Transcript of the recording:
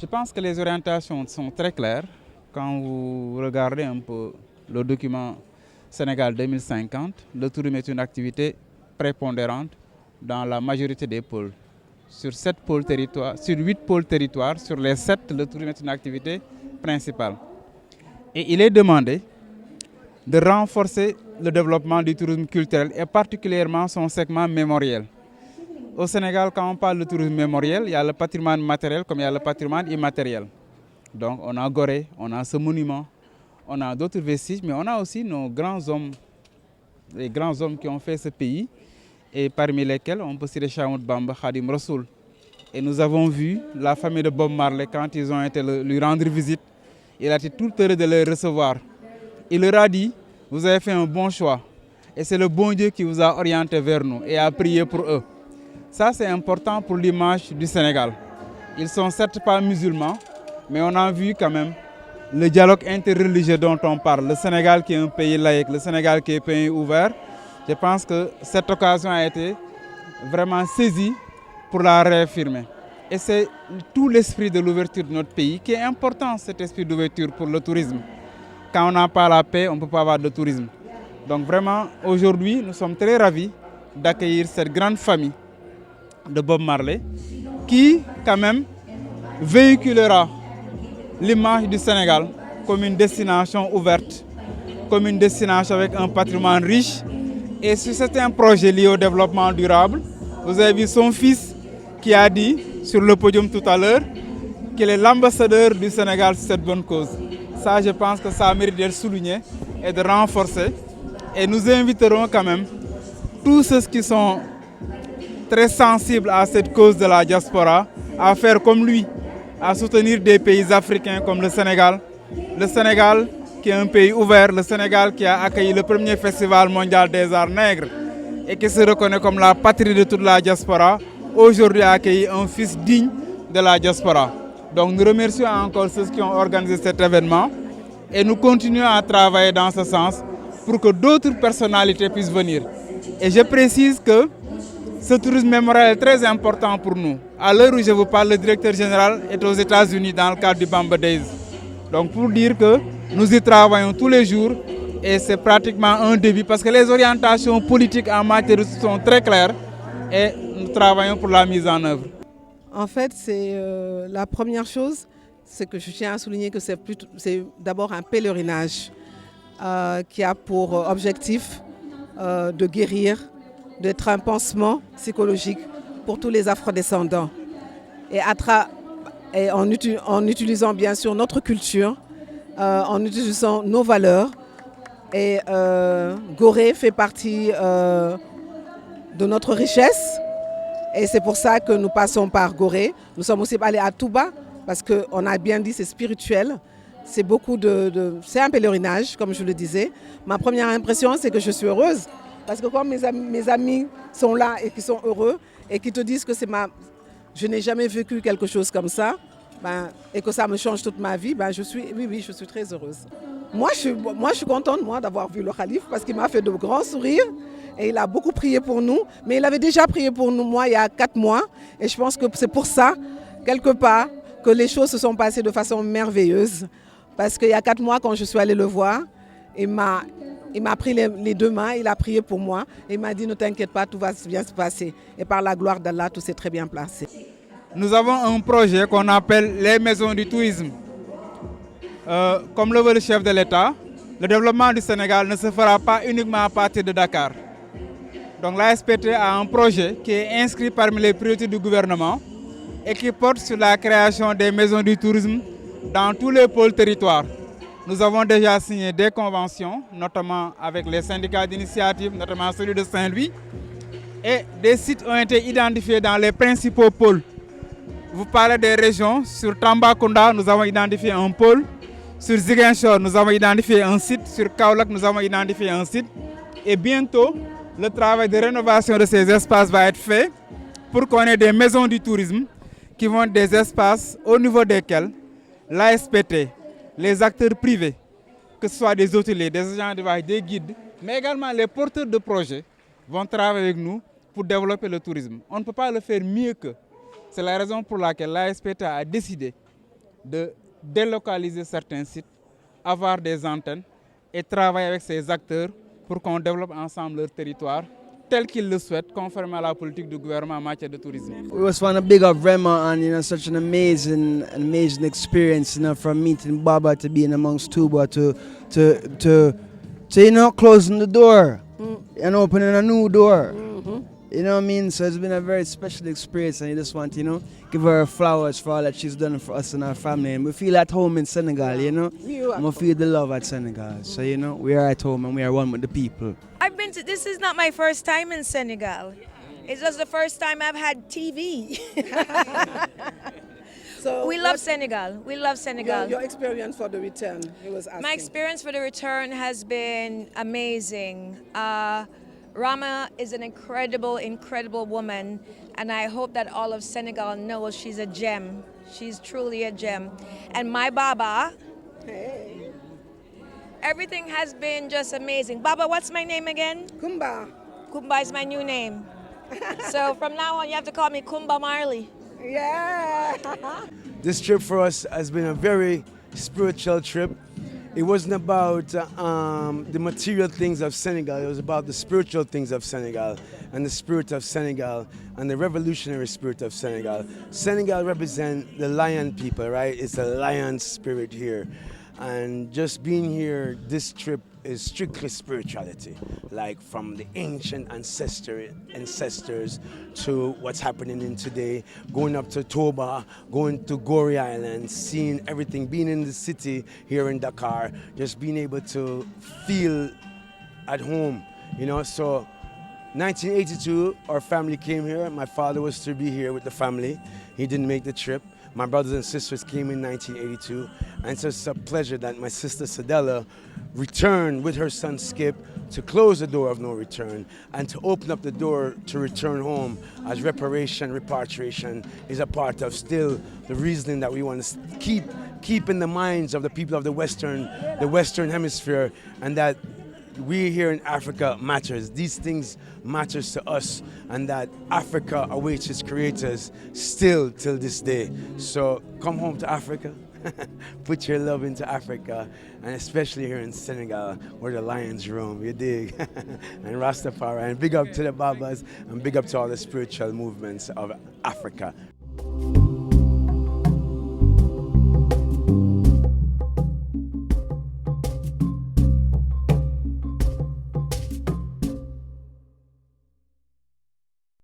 Je pense que les orientations sont très claires quand vous regardez un peu le document Sénégal 2050. Le tourisme est une activité prépondérante dans la majorité des pôles. Sur 8 pôles territoires, sur les 7, le tourisme est une activité principale. Et il est demandé de renforcer le développement du tourisme culturel et particulièrement son segment mémoriel. Au Sénégal, quand on parle de tourisme mémoriel, il y a le patrimoine matériel comme il y a le patrimoine immatériel. Donc on a Gorée, on a ce monument, on a d'autres vestiges, mais on a aussi nos grands hommes, les grands hommes qui ont fait ce pays, et parmi lesquels on peut citer Cheikh Ahmadou Bamba, Khadim Rassoul. Et nous avons vu la famille de Bob Marley quand ils ont été lui rendre visite. Il a été tout heureux de les recevoir. Il leur a dit, vous avez fait un bon choix. Et c'est le bon Dieu qui vous a orienté vers nous et a prié pour eux. Ça, c'est important pour l'image du Sénégal. Ils ne sont certes pas musulmans, mais on a vu quand même le dialogue interreligieux dont on parle. Le Sénégal qui est un pays laïque, le Sénégal qui est un pays ouvert. Je pense que cette occasion a été vraiment saisie pour la réaffirmer. Et c'est tout l'esprit de l'ouverture de notre pays qui est important, cet esprit d'ouverture pour le tourisme. Quand on n'a pas la paix, on ne peut pas avoir de tourisme. Donc vraiment, aujourd'hui, nous sommes très ravis d'accueillir cette grande famille de Bob Marley qui, quand même, véhiculera l'image du Sénégal comme une destination ouverte, comme une destination avec un patrimoine riche. Et si c'est un projet lié au développement durable, vous avez vu son fils qui a dit sur le podium tout à l'heure qu'il est l'ambassadeur du Sénégal sur cette bonne cause. Ça, je pense que ça mérite d'être souligné et de renforcer. Et nous inviterons quand même tous ceux qui sont très sensibles à cette cause de la diaspora à faire comme lui, à soutenir des pays africains comme le Sénégal. Le Sénégal qui est un pays ouvert, le Sénégal qui a accueilli le premier festival mondial des arts nègres et qui se reconnaît comme la patrie de toute la diaspora, aujourd'hui a accueilli un fils digne de la diaspora. Donc nous remercions encore ceux qui ont organisé cet événement et nous continuons à travailler dans ce sens pour que d'autres personnalités puissent venir. Et je précise que ce tourisme mémoriel est très important pour nous. À l'heure où je vous parle, le directeur général est aux États-Unis dans le cadre du Bamba Days. Donc pour dire que nous y travaillons tous les jours et c'est pratiquement un début parce que les orientations politiques en matière de sont très claires et nous travaillons pour la mise en œuvre. En fait, c'est la première chose, c'est que je tiens à souligner que c'est d'abord un pèlerinage qui a pour objectif de guérir, d'être un pansement psychologique pour tous les afrodescendants. Et, en utilisant bien sûr notre culture, en utilisant nos valeurs. Et Gorée fait partie de notre richesse. Et c'est pour ça que nous passons par Gorée. Nous sommes aussi allés à Touba, parce qu'on a bien dit c'est spirituel. C'est c'est un pèlerinage, comme je le disais. Ma première impression, c'est que je suis heureuse. Parce que quand mes amis sont là et qui sont heureux et qui te disent que je n'ai jamais vécu quelque chose comme ça, et que ça me change toute ma vie, je suis très heureuse. Moi, je suis contente d'avoir vu le Khalife parce qu'il m'a fait de grands sourires et il a beaucoup prié pour nous. Mais il avait déjà prié pour nous, moi, il y a 4 mois. Et je pense que c'est pour ça, quelque part, que les choses se sont passées de façon merveilleuse. Parce qu'il y a 4 mois, quand je suis allée le voir, il m'a pris les 2 mains, il a prié pour moi. Et il m'a dit, ne t'inquiète pas, tout va bien se passer. Et par la gloire d'Allah, tout s'est très bien placé. Nous avons un projet qu'on appelle les maisons du tourisme. Comme le veut le chef de l'État, le développement du Sénégal ne se fera pas uniquement à partir de Dakar. Donc l'ASPT a un projet qui est inscrit parmi les priorités du gouvernement et qui porte sur la création des maisons du tourisme dans tous les pôles territoires. Nous avons déjà signé des conventions, notamment avec les syndicats d'initiative, notamment celui de Saint-Louis, et des sites ont été identifiés dans les principaux pôles. Vous parlez des régions, sur Tambacounda, nous avons identifié un pôle, sur Ziguinchor, nous avons identifié un site, sur Kaolack, nous avons identifié un site, et bientôt, le travail de rénovation de ces espaces va être fait pour qu'on ait des maisons du tourisme qui vont être des espaces au niveau desquels l'ASPT, les acteurs privés, que ce soit des hôteliers, des agents de voyage, des guides, mais également les porteurs de projets vont travailler avec nous pour développer le tourisme. On ne peut pas le faire mieux qu'eux. C'est la raison pour laquelle l'ASPT a décidé de délocaliser certains sites, avoir des antennes et travailler avec ces acteurs pour qu'on développe ensemble leur territoire tel qu'ils le souhaitent, conformément à la politique du gouvernement en matière de tourisme. We just want to big up Rema on such an amazing experience, from meeting Baba to being amongst Tuba to closing the door and opening a new door. You know what I mean? So it's been a very special experience, and you just want, give her flowers for all that she's done for us and our family. And we feel at home in Senegal, And we feel the love at Senegal. So, we are at home and we are one with the people. This is not my first time in Senegal. It's just the first time I've had TV. So we love Senegal. We love Senegal. Your experience for the return, he was asking. My experience for the return has been amazing. Rama is an incredible, incredible woman, and I hope that all of Senegal knows she's a gem. She's truly a gem. And my Baba, Hey. everything has been just amazing. Baba, what's my name again? Kumba. Kumba is my new name. So from now on, you have to call me Kumba Marley. Yeah. This trip for us has been a very spiritual trip. It wasn't about the material things of Senegal, it was about the spiritual things of Senegal and the spirit of Senegal and the revolutionary spirit of Senegal. Senegal represents the lion people, right? It's a lion spirit here. And just being here, this trip is strictly spirituality, like from the ancient ancestors to what's happening in today, going up to Toba, going to Gorée Island, seeing everything, being in the city here in Dakar, just being able to feel at home, So 1982, our family came here. My father was to be here with the family. He didn't make the trip. My brothers and sisters came in 1982, and so it's a pleasure that my sister Sadella returned with her son Skip to close the door of no return and to open up the door to return home, as repatriation is a part of still the reasoning that we want to keep in the minds of the people of the Western Hemisphere, and that we here in Africa matters. These things matters to us, and that Africa awaits its creators still till this day. So come home to Africa, put your love into Africa, and especially here in Senegal where the lions roam, you dig? And Rastafari, and big up to the Babas, and big up to all the spiritual movements of Africa.